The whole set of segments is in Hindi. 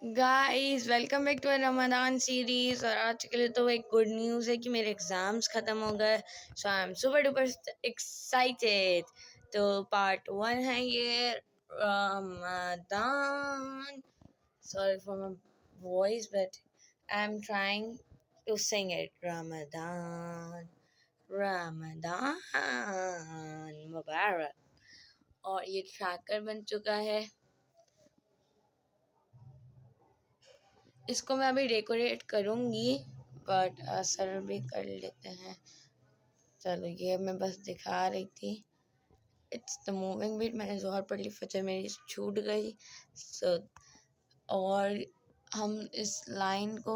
Guys welcome back to Ramzan series. और आज के लिए तो एक गुड न्यूज़ है कि मेरे एग्ज़ाम्स ख़त्म हो गए। So I am super duper excited. तो पार्ट 1 है ये Ramzan. Sorry for my voice but I am trying to sing it. Ramzan Ramzan मुबारक। और ये ट्रैकर बन चुका है। इसको मैं अभी डेकोरेट करूँगी बट सर भी कर लेते हैं। चलो ये मैं बस दिखा रही थी। It's the moving beat. मैंने ज़ोहर पढ़ ली, फजर मेरी छूट गई। सो और हम इस लाइन को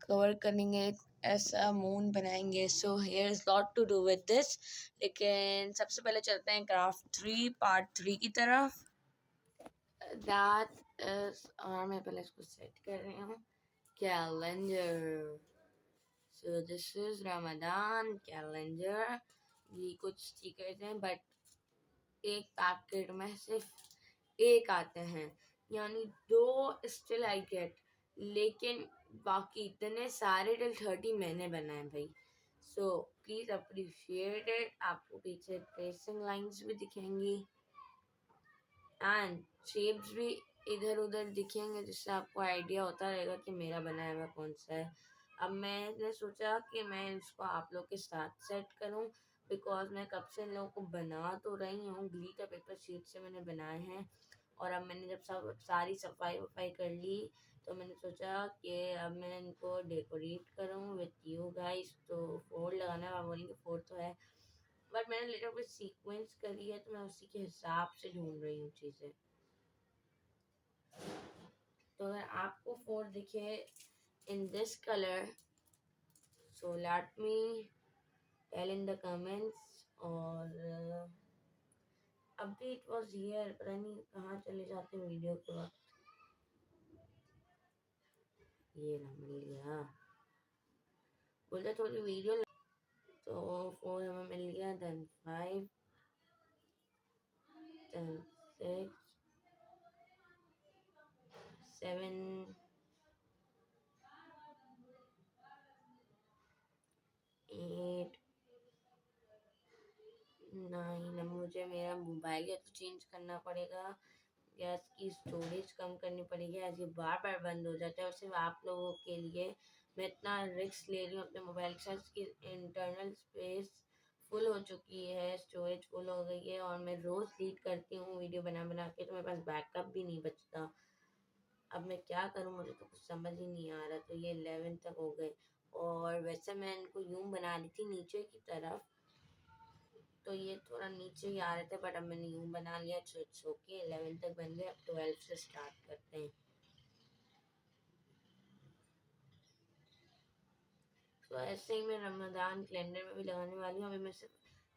कवर करेंगे, ऐसा मून बनाएंगे। So here is lot to do with this. लेकिन सबसे पहले चलते हैं क्राफ्ट 3 पार्ट 3 की तरफ। दैट इज, और मैं पहले इसको सेट कर रही हूँ। Calendar. So this is Ramzan calendar. ये कुछ स्टिकर्स हैं बट एक पैकेट में सिर्फ एक आते हैं, यानी 2 स्टिल आई गेट। लेकिन बाकी इतने सारे टिल 30 मैंने बनाए भाई। So please appreciate it. आपको पीछे ट्रेसिंग लाइंस भी दिखेंगी एंड शेप्स भी इधर उधर दिखेंगे, जिससे आपको आइडिया होता रहेगा कि मेरा बनाया हुआ कौन सा है। अब मैंने सोचा कि मैं इसको आप लोग के साथ सेट करूं, बिकॉज मैं कब से इन लोगों को बना तो रही हूँ। ग्लिटर पेपर शीट से मैंने बनाए हैं। और अब मैंने जब सारी सफाई वफाई कर ली, तो मैंने सोचा कि अब मैं इनको डेकोरेट करूँ विथ यू गाइस। तो 4 लगाना है, आप बोलेंगे 4 तो है, बट मैंने लिटिल बिट सीक्वेंस करी है, तो मैं उसी के हिसाब से ढूंढ रही हूँ चीज़ें। तो अगर आपको 4 दिखे in this colour, so let me tell in the comments. और अभी इट वॉज हियर, पता नहीं कहाँ चले जाते हैं वीडियो के वक्त। ये ना मिल गया, बोलते थोड़ी वीडियो। तो 4 हमें मिल गया, देन 5, देन 6, 7, 8, 9। अब मुझे मेरा मोबाइल या तो चेंज करना पड़ेगा या इसकी स्टोरेज कम करनी पड़ेगी, आज ये बार बार बंद हो जाता है। और सिर्फ आप लोगों के लिए मैं इतना रिस्क ले रही हूँ अपने मोबाइल के साथ। इसकी इंटरनल स्पेस फुल हो चुकी है, स्टोरेज फुल हो गई है, और मैं रोज़ रीड करती हूँ वीडियो बना बना के, तो मेरे पास बैकअप भी नहीं बचता। अब मैं क्या करूँ, मुझे तो कुछ समझ ही नहीं आ रहा। तो ये 11 तक हो गए। और वैसे मैं इनको यूं बना रही थी नीचे की तरफ, तो ये थोड़ा नीचे ही आ रहे थे, बट अब मैंने यूं बना लिया। इट्स ओके, 11 तक बन गए। अब 12 से स्टार्ट करते हैं। तो ऐसे ही मैं रमज़ान कैलेंडर में भी लगाने वाली हूँ। अभी मैं सिर्फ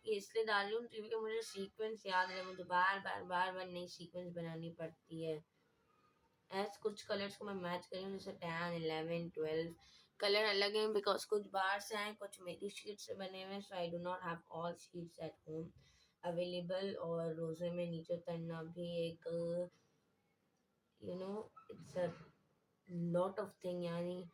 ये इसलिए डाल रही हूँ क्योंकि मुझे सीक्वेंस याद है, मुझे बार बार नई सीक्वेंस बनानी पड़ती है। ऐसे कुछ कलर्स को मैं मैच करी हूँ, जैसे 10, 11, 12 कलर अलग हैं, बिकॉज कुछ बाहर से आए, कुछ मेरी शीट से बने हुए हैं। So I do not have all sheets at home available. और रोज़े में नीचे उतरना भी एक it's a lot of thing, यानी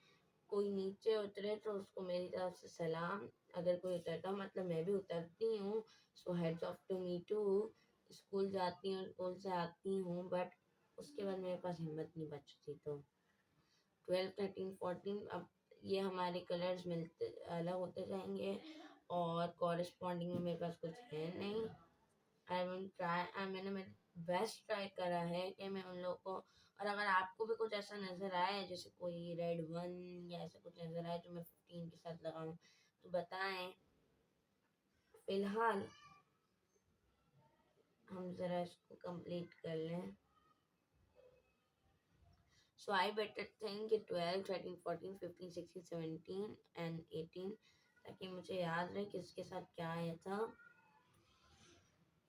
कोई नीचे उतरे तो उसको मेरी तरफ से सलाम। अगर कोई उतरता, मतलब मैं भी उतरती हूँ। So heads off to me too. School जाती हूँ, स्कूल से आती हूँ, बट उसके बाद मेरे पास हिम्मत नहीं बचती। तो 12, 13, 14, अब ये हमारे कलर्स मिलते अलग होते जाएंगे, और कॉरेस्पॉन्डिंग में मेरे पास कुछ है नहीं। मैंने बेस्ट ट्राई करा है कि मैं उन लोगों को, और अगर आपको भी कुछ ऐसा नज़र आए, जैसे कोई रेड 1 या ऐसा कुछ नज़र आए जो मैं 15 के साथ लगाऊं, तो बताएं। फिलहाल हम ज़रा इसको कंप्लीट कर लें। सो आई बेटर थिंक कि 12, 13, 14, 15, 16, 17 एंड 18, ताकि मुझे याद रहे किसके साथ क्या आया था।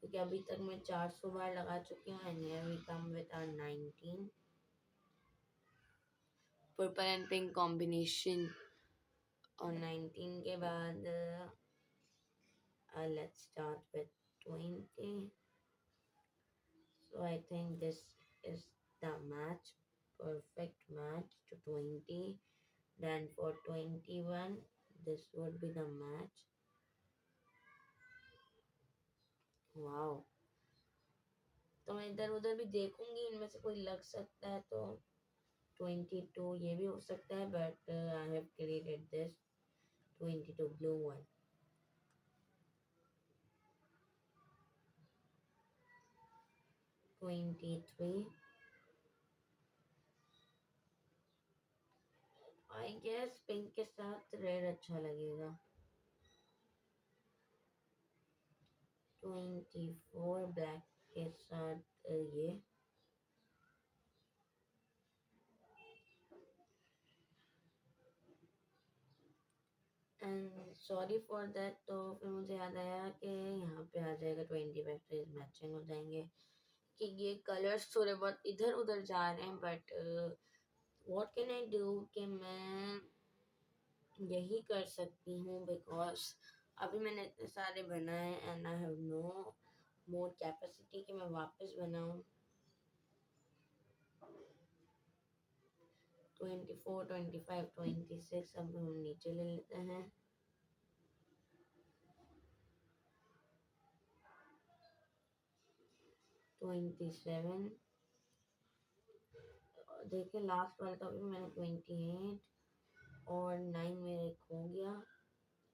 क्योंकि अभी तक मैं 400 बार लगा चुकी हूँ, and here we come with our 19 purple and pink combination. और 19 के बाद let's start with 20। So I think this is the match, perfect 20. Then for 21, this would be the match. Wow, तो मैं इधर उधर भी देखूंगी, इनमें से कोई लग सकता है तो 22 ये भी हो सकता है, but I have created this 22 blue one. 23. I guess pink के साथ रेड अच्छा लगेगा. 24 ब्लैक के साथ ये. एंड सॉरी फॉर दैट, तो फिर मुझे याद आया कि यहाँ पे आ जाएगा 25, तो मैचिंग हो जाएंगे. कि ये कलर्स थोड़े बहुत इधर उधर जा रहे हैं, but what can I do कि मैं यही कर सकती हूँ, बिकॉज अभी मैंने इतने सारे बनाए and I have no more capacity कि मैं वापस बनाऊँ. 24, 25, 26 अब हम नीचे ले लेते हैं. 27. देखिए लास्ट वाला तो अभी मैंने 28 और 9 मेरे खो गया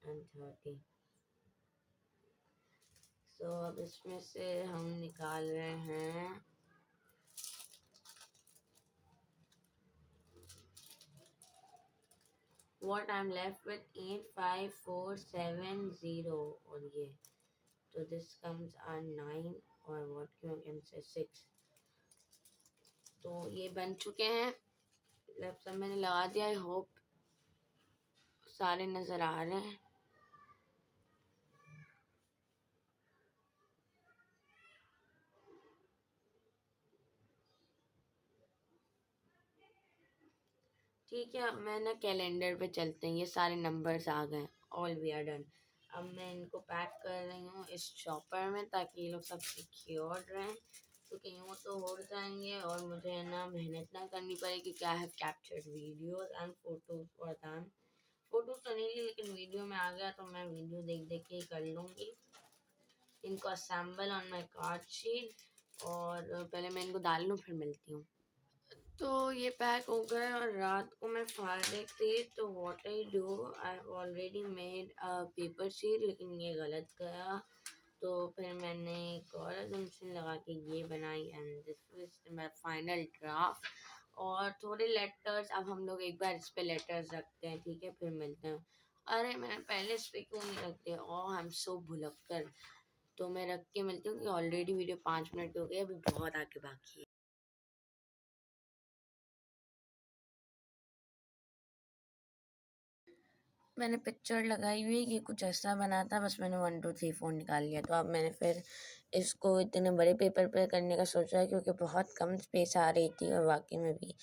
एंड 30. सो अब इसमें से हम निकाल रहे हैं what I'm left with 8, 5, 4, 7, 0 और ये, तो this comes on 9 और what can say 6. तो ये बन चुके हैं. लेफ्ट सब मैंने लगा दिया. आई होप सारे नज़र आ रहे हैं. ठीक है, अब मैं ना कैलेंडर पे चलते हैं. ये सारे नंबर्स आ गए. All we are done. अब मैं इनको पैक कर रही हूँ इस चॉपर में, ताकि ये लोग सब सिक्योर रहें, क्योंकि यूँ तो हो जाएंगे और मुझे ना मेहनत ना करनी पड़ेगी. क्या है captured videos and photos for them. Photos तो नहीं ली, लेकिन वीडियो में आ गया तो मैं वीडियो देख देख के ही कर लूँगी. इनको assemble on my card sheet, और पहले मैं इनको डाल लूँ फिर मिलती हूँ. तो ये पैक हो गए और रात को मैं फारिग थी, तो what I do, I already made a paper sheet, लेकिन ये गलत गया. तो फिर मैंने एक और एजम्पशन लगा के ये बनाई and this was my final draft. और थोड़े लेटर्स अब हम लोग एक बार इस पे लेटर्स रखते हैं, ठीक है, फिर मिलते हैं. अरे मैंने पहले इस पे क्यों नहीं रखते, ओह आई एम सो भुलक्कर. तो मैं रख के मिलती हूँ कि ऑलरेडी वीडियो 5 मिनट हो गई, अभी बहुत आगे बाकी है. मैंने पिक्चर लगाई हुई है कि कुछ ऐसा बना था, बस मैंने 1, 2, 3, 4 निकाल लिया. तो अब मैंने फिर इसको इतने बड़े पेपर पे करने का सोचा है, क्योंकि बहुत कम स्पेस आ रही थी. और वाकई में भी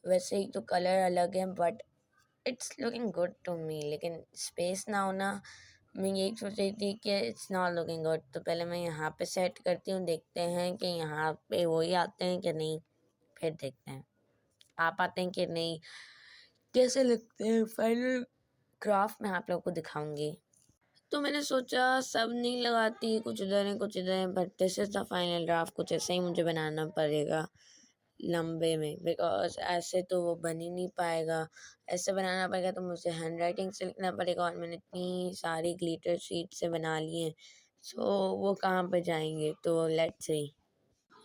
वैसे ही तो कलर अलग है, but it's looking good to me. लेकिन स्पेस ना होना, मैं यही सोच रही थी कि इट्स नॉट लुकिंग गुड. तो पहले मैं यहाँ पे सेट करती हूँ, देखते हैं कि यहाँ पे वही आते हैं कि नहीं. फिर देखते हैं आप आते हैं कि नहीं, कैसे लगते हैं. फाइनल ग्राफ में आप लोगों को दिखाऊंगी. तो मैंने सोचा सब नहीं लगाती, कुछ इधर है कुछ इधर है, but this is the final draft. कुछ ऐसे ही मुझे बनाना पड़ेगा लंबे में, बिकॉज ऐसे तो वो बन ही नहीं पाएगा. ऐसे बनाना पड़ेगा तो मुझे हैंड राइटिंग से लिखना पड़ेगा, और मैंने इतनी सारी ग्लिटर शीट से बना ली हैं, सो वो कहाँ पे जाएंगे. तो लेट्स सी.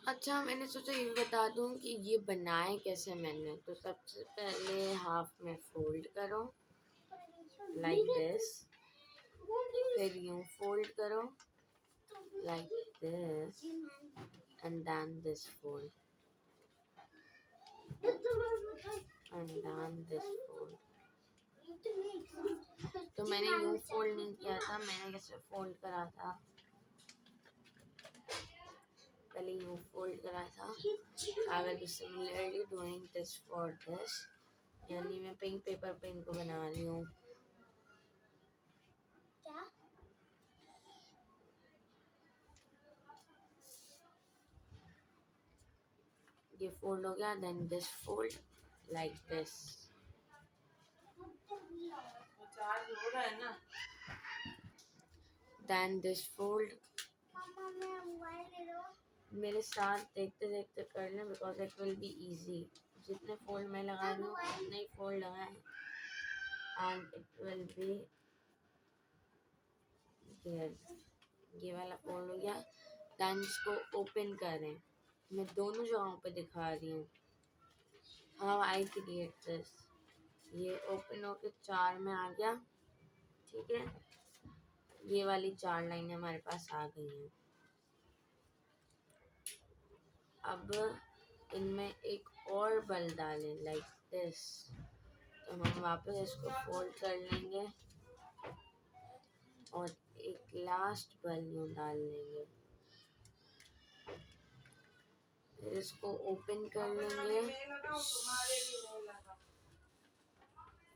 अच्छा, मैंने सोचा ये बता दूँ कि ये बनाए कैसे मैंने. तो सबसे पहले हाफ में फोल्ड करो लाइक दिस, फिर यूँ फोल्ड करो like this, and then this fold, and then this fold. तो मैंने यूँ फोल्ड नहीं किया था, मैंने कैसे फोल्ड करा था, पहले यूँ फोल्ड करा था. I will be similarly doing this for this. यानी मैं पिंक पेपर पे इनको बना रही हूँ. ये फोल्ड हो गया, then this fold like this. Charge हो रहा है ना। Then this fold मेरे साथ देखते देखते कर लें because it will be easy. जितने फोल्ड मैं लगा रही हूँ उतने ही फोल्ड लगाएं एंड इट विल बी ये वाला फोल्ड हो गया। दैन इसको ओपन करें। मैं दोनों जगहों पे दिखा रही हूँ हाउ आई क्रिएट दिस। ये ओपन होके 4 में आ गया, ठीक है। ये वाली 4 लाइनें हमारे पास आ गई हैं। अब इनमें एक और बल डालें लाइक दिस। तो हम वापस इसको फोल्ड कर लेंगे और एक लास्ट बल यूँ डाल लेंगे, फिर इसको ओपन कर लेंगे।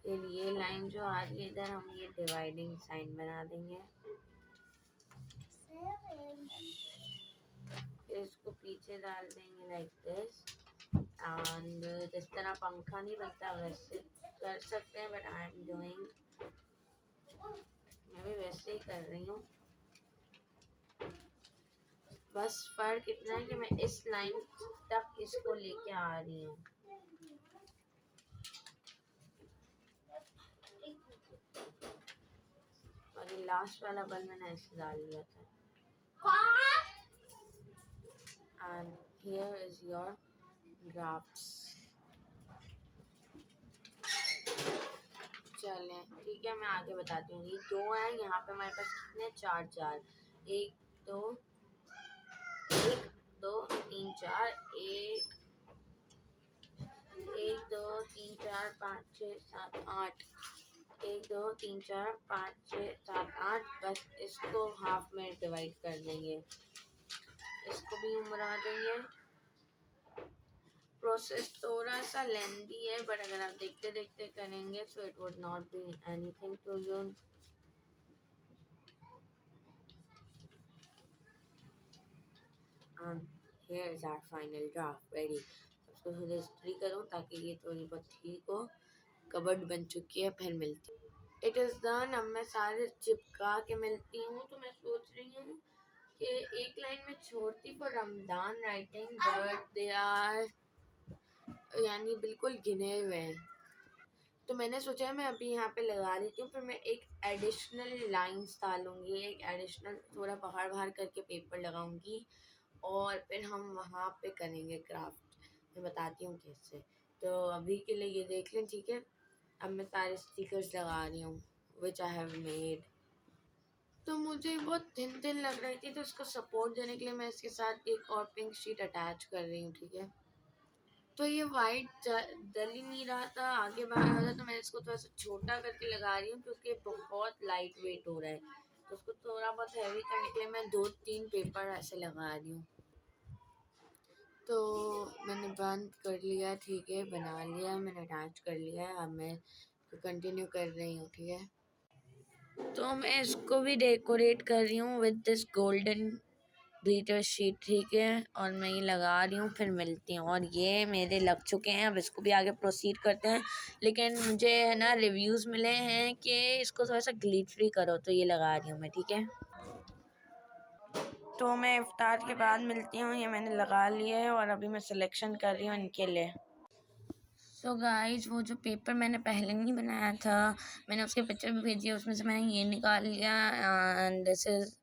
फिर ये लाइन जो आ रही है इधर हम ये डिवाइडिंग साइन बना देंगे। फिर इसको पीछे डाल देंगे लाइक दिस एंड जिस तरह पंखा नहीं बनता वैसे कर सकते हैं, बट आई एम डूइंग, मैं भी वैसे ही कर रही हूँ। बस फर्क इतना है कि मैं इस लाइन तक इसको लेके आ रही हूँ। और ये लास्ट वाला बल मैंने ऐसे डाल लिया था। And here is your drafts. चलें ठीक है, मैं आगे बताती हूँ। ये 2 है, यहाँ पे हमारे पास कितने 4 4, 1 2 1 2 3 4 1 1 2 3 4 5 6 7 8 1 2 3 4 5 6 7 8। बस इसको हाफ में डिवाइड कर देंगे, इसको भी उमरा देंगे। प्रोसेस थोड़ा सा लेंदी है बट अगर आप देखते देखते करेंगे तो it would not be anything to you. Here is our final draft ready। इसको थोड़ी हिस्ट्री करूँ ताकि ये थोड़ी बहुत ठीक हो। कबर्ड बन चुकी है, फिर मिलती इट इज़ डन। अब मैं सारे चिपका के मिलती हूँ। तो मैं सोच रही हूँ कि एक लाइन में छोड़ती for Ramadan writing but they are यानी बिल्कुल गिने हुए हैं। तो मैंने सोचा है मैं अभी यहाँ पे लगा देती हूँ, फिर मैं एक एडिशनल लाइंस डालूँगी, एक एडिशनल थोड़ा बाहर बाहर करके पेपर लगाऊँगी और फिर हम वहाँ पे करेंगे क्राफ्ट। मैं बताती हूँ कैसे। तो अभी के लिए ये देख लें, ठीक है। अब मैं सारे स्टिकर्स लगा रही हूँ विच आई हैव मेड। तो मुझे बहुत थिन थिन लग रही थी तो इसको सपोर्ट देने के लिए मैं इसके साथ एक और पिंक शीट अटैच कर रही हूँ, ठीक है। तो ये वाइट डल ही नहीं रहा था, आगे बाहर हो रहा था, तो मैं इसको थोड़ा सा छोटा करके लगा रही हूँ क्योंकि बहुत लाइट वेट हो रहा है। तो उसको थोड़ा बहुत हैवी करने के लिए मैं 2-3 पेपर ऐसे लगा रही हूँ। तो मैंने बंद कर लिया, ठीक है, बना लिया, मैंने अटैच कर लिया है। अब मैं कंटिन्यू कर रही हूँ, ठीक है। तो मैं इसको भी डेकोरेट कर रही हूँ with this golden glitter sheet, ठीक है। और मैं ये लगा रही हूँ, फिर मिलती हूँ। और ये मेरे लग चुके हैं, अब इसको भी आगे प्रोसीड करते हैं। लेकिन मुझे है ना रिव्यूज़ मिले हैं कि इसको थोड़ा सा ग्लिटरी करो, तो ये लगा रही हूँ मैं, ठीक है। तो मैं इफ्तार के बाद मिलती हूँ। ये मैंने लगा लिया है और अभी मैं सिलेक्शन कर रही हूँ इनके लिए। सो गाइज, वो जो पेपर मैंने पहले नहीं बनाया था, मैंने उसके पिक्चर भी भेजी है, उसमें से मैंने ये निकाल लिया and this is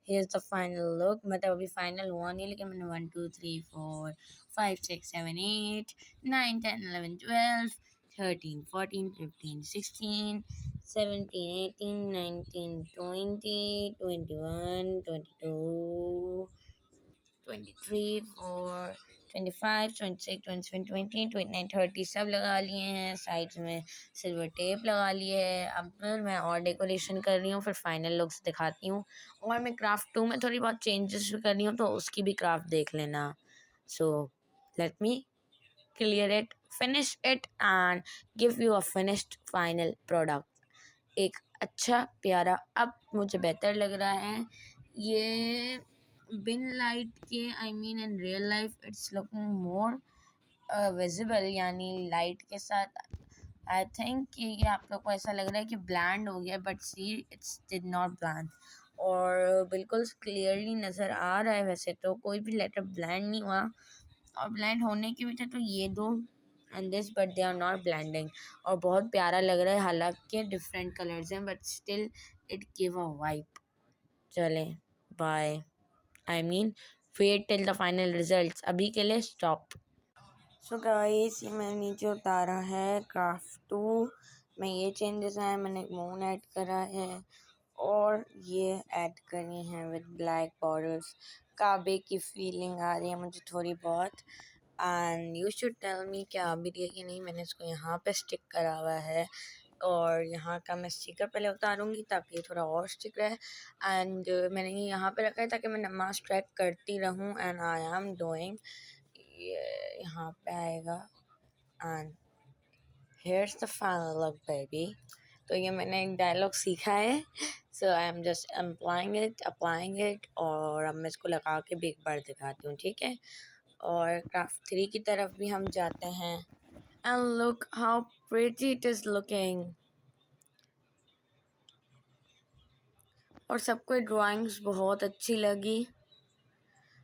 here is the final look. मतलब अभी फाइनल हुआ नहीं, लेकिन मैंने 1 2 3 4 5 6 7 8 9 10 11 12 13 14 15 16 17 18 19 20 21 22 23 4 25 26 27 20 29 30 सब लगा लिए हैं। साइड्स में सिल्वर टेप लगा लिए है। अब फिर मैं और डेकोरेशन कर रही हूँ, फिर फाइनल लुक्स दिखाती हूँ। और मैं क्राफ्ट 2 में थोड़ी बहुत चेंजेस भी कर रही हूँ, तो उसकी भी क्राफ्ट देख लेना। सो let me clear it, finish it and give you a finished final product. एक अच्छा प्यारा, अब मुझे बेहतर लग रहा है ये बिन लाइट के। I mean in real life it's looking more visible, यानी लाइट के साथ आई थिंक कि ये आप लोग को ऐसा लग रहा है कि ब्लैंड हो गया, but see it's did not blend, और बिल्कुल क्लियरली नज़र आ रहा है। वैसे तो कोई भी लेटर ब्लैंड नहीं हुआ, और ब्लैंड होने की वजह तो ये दो and this, but they are not blending, और बहुत प्यारा लग रहा है। हालांकि डिफरेंट कलर्स हैं but still it give a vibe. चले bye, I mean wait till the final results. अभी के लिए स्टॉप। सो गाइस, ये मैंने नीचे उतारा है क्राफ्ट 2 में। ये चेंजेस आए, मैंने एक मून ऐड करा है और ये ऐड करी हैं विद ब्लैक बॉर्डर्स। काबे की फीलिंग आ रही है मुझे थोड़ी बहुत, and you should tell me क्या आ भी रही है कि नहीं। मैंने इसको यहाँ पे स्टिक करा हुआ है, और यहाँ का मैं स्टिकर पहले उतारूँगी ताकि ये थोड़ा और स्टिक रहे। एंड मैंने ये यहाँ पे रखा है ताकि मैं नमाज ट्रैक करती रहूँ, एंड आई एम डूइंग। ये यहाँ पे आएगा and here's the final look baby। तो ये मैंने एक डायलॉग सीखा है, so I am just applying it, और अब मैं इसको लगा के भी एक बार दिखाती हूँ, ठीक है। और क्राफ्ट 3 की तरफ भी हम जाते हैं, and look how pretty it is looking. और सबको ड्राइंग्स बहुत अच्छी लगी।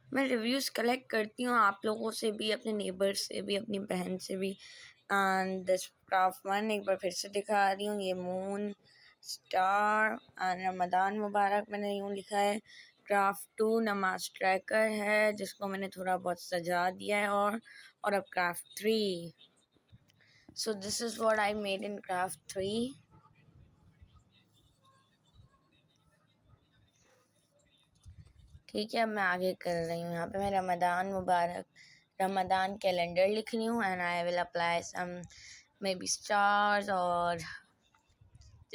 मैं रिव्यूज़ कलेक्ट करती हूँ आप लोगों से भी, अपने नेबर्स से भी, अपनी बहन से भी। एंड दिस क्राफ्ट 1 एक बार फिर से दिखा रही हूँ, ये मून स्टार एंड रमदान मुबारक मैंने यूँ लिखा है। क्राफ्ट 2 नमाज ट्रैकर है जिसको मैंने थोड़ा बहुत सजा दिया है, और अब craft 3। So this is what I made in craft 3। ठीक है, अब मैं आगे कर रही हूँ। यहाँ पे मैं रमदान मुबारक, रमदान कैलेंडर लिख रही हूँ, and I will apply some maybe stars और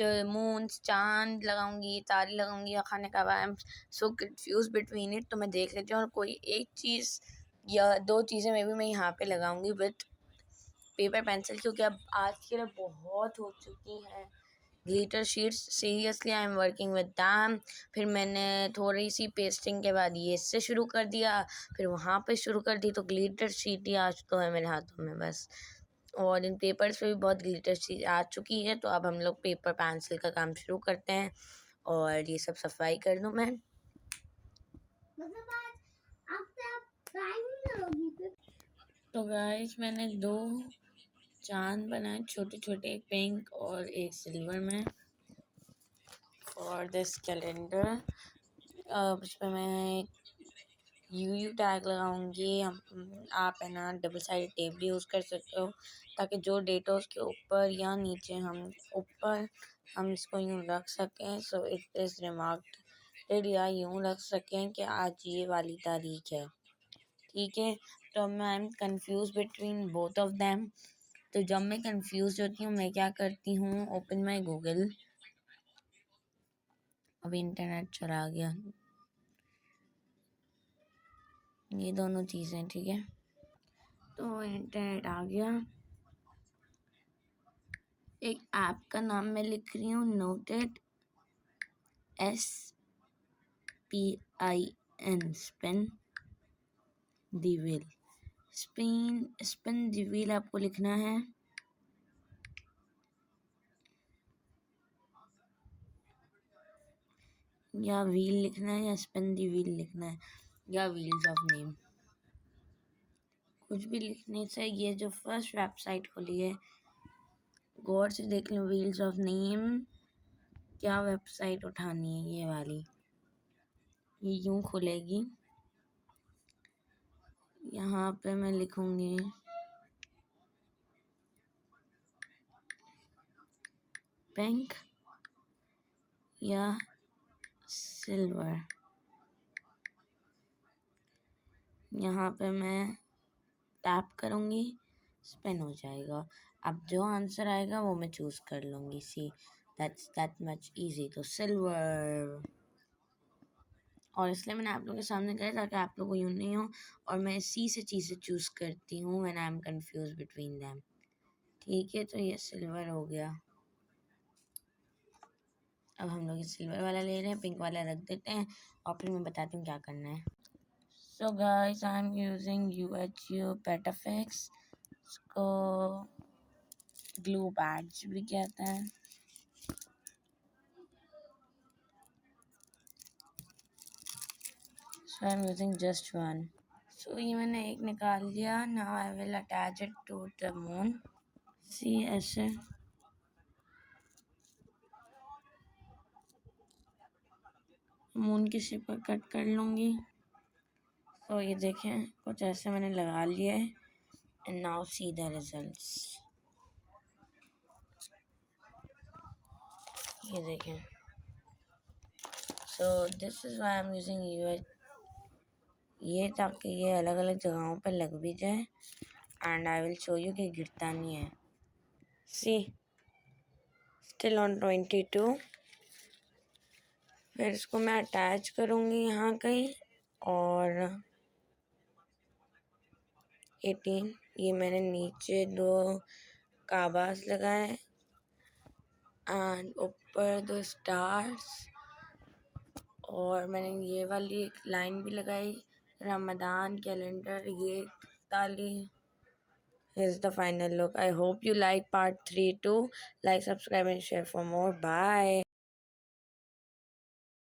मून्स, चांद लगाऊंगी, तारे लगाऊंगी, या खाने का। I am so confuse between it. तो मैं देख लेती हूँ, और कोई एक चीज़ या दो चीज़ें मे बी मैं यहाँ पे लगाऊंगी विथ पेपर पेंसिल, क्योंकि अब आज के लिए बहुत हो चुकी हैं glitter sheets. Seriously I am working with them. फिर मैंने थोड़ी सी पेस्टिंग के बाद ये इससे शुरू कर दिया, फिर वहाँ पे शुरू कर दी, तो ग्लिटर शीट ही आज तो है मेरे हाथों में बस। और इन पेपर्स पे भी बहुत ग्लिटर शीट आ चुकी है, तो अब हम लोग पेपर पेंसिल का काम शुरू करते हैं। और ये सब सफाई कर दूँ मैं। तो गाइस, मैंने दो चांद बनाए छोटे छोटे, एक पिंक और एक सिल्वर में, और दिस कैलेंडर। अब इस पर मैं यू टैग लगाऊंगी। आप है ना डबल साइड टेप भी यूज़ कर सकते हो, ताकि जो डेट हो उसके ऊपर या नीचे हम इसको यूँ रख सकें। सो इट इज़ रिमार्क्ड, या यूँ रख सकें कि आज ये वाली तारीख है, ठीक है। तो मैं I am confuse between both of them. तो जब मैं कंफ्यूज होती हूँ मैं क्या करती हूँ, ओपन माई गूगल। अभी इंटरनेट चला गया। ये दोनों चीज़ें, ठीक है। तो इंटरनेट आ गया। एक ऐप का नाम मैं लिख रही हूँ, noted, SPIN, spin the wheel. Spin the wheel आपको लिखना है। या व्हील लिखना है, या स्पिन द व्हील लिखना है, या व्हील्स ऑफ नेम, कुछ भी लिखने से। ये जो फर्स्ट वेबसाइट खुली है, गौर से देख लो, व्हील्स ऑफ नेम। क्या वेबसाइट उठानी है, ये वाली। ये यूँ खुलेगी। यहाँ पे मैं लिखूँगी पिंक या सिल्वर। यहाँ पे मैं टैप करूँगी, स्पिन हो जाएगा। अब जो आंसर आएगा वो मैं चूज़ कर लूँगी। सी, दैट्स दैट मच इजी। तो सिल्वर। और इसलिए मैंने आप लोगों के सामने कहा ताकि आप लोग को यूँ नहीं हो, और मैं सी से चीज़ें चूज़ करती हूँ when I am confuse between them, ठीक है। तो ये सिल्वर हो गया। अब हम लोग सिल्वर वाला ले रहे हैं, पिंक वाला रख देते हैं, और फिर मैं बताती हूँ क्या करना है। So guys, I am using UHU पेटाफिक्स। इसको ग्लू बैड्स भी कहते हैं। So I'm using just one. So ये मैंने एक निकाल लिया। Now I will attach it to the moon. See ऐसे मून की शेप पर कट कर लूँगी। तो ये देखें कुछ ऐसे मैंने लगा लिया है। And now see the results. ये देखें। So this is why I am using ये ताकि ये अलग अलग जगहों पर लग भी जाए। And I will show you कि गिरता नहीं है। सी स्टिल ऑन 22। फिर इसको मैं अटैच करूँगी यहाँ कहीं। और 18 ये मैंने नीचे 2 काबास लगाए एंड ऊपर 2 स्टार्स। और मैंने ये वाली एक लाइन भी लगाई रमदान कैलेंडर ये डाली। Here's the final look. I hope you like part 3 too. Like, subscribe and share for more. Bye.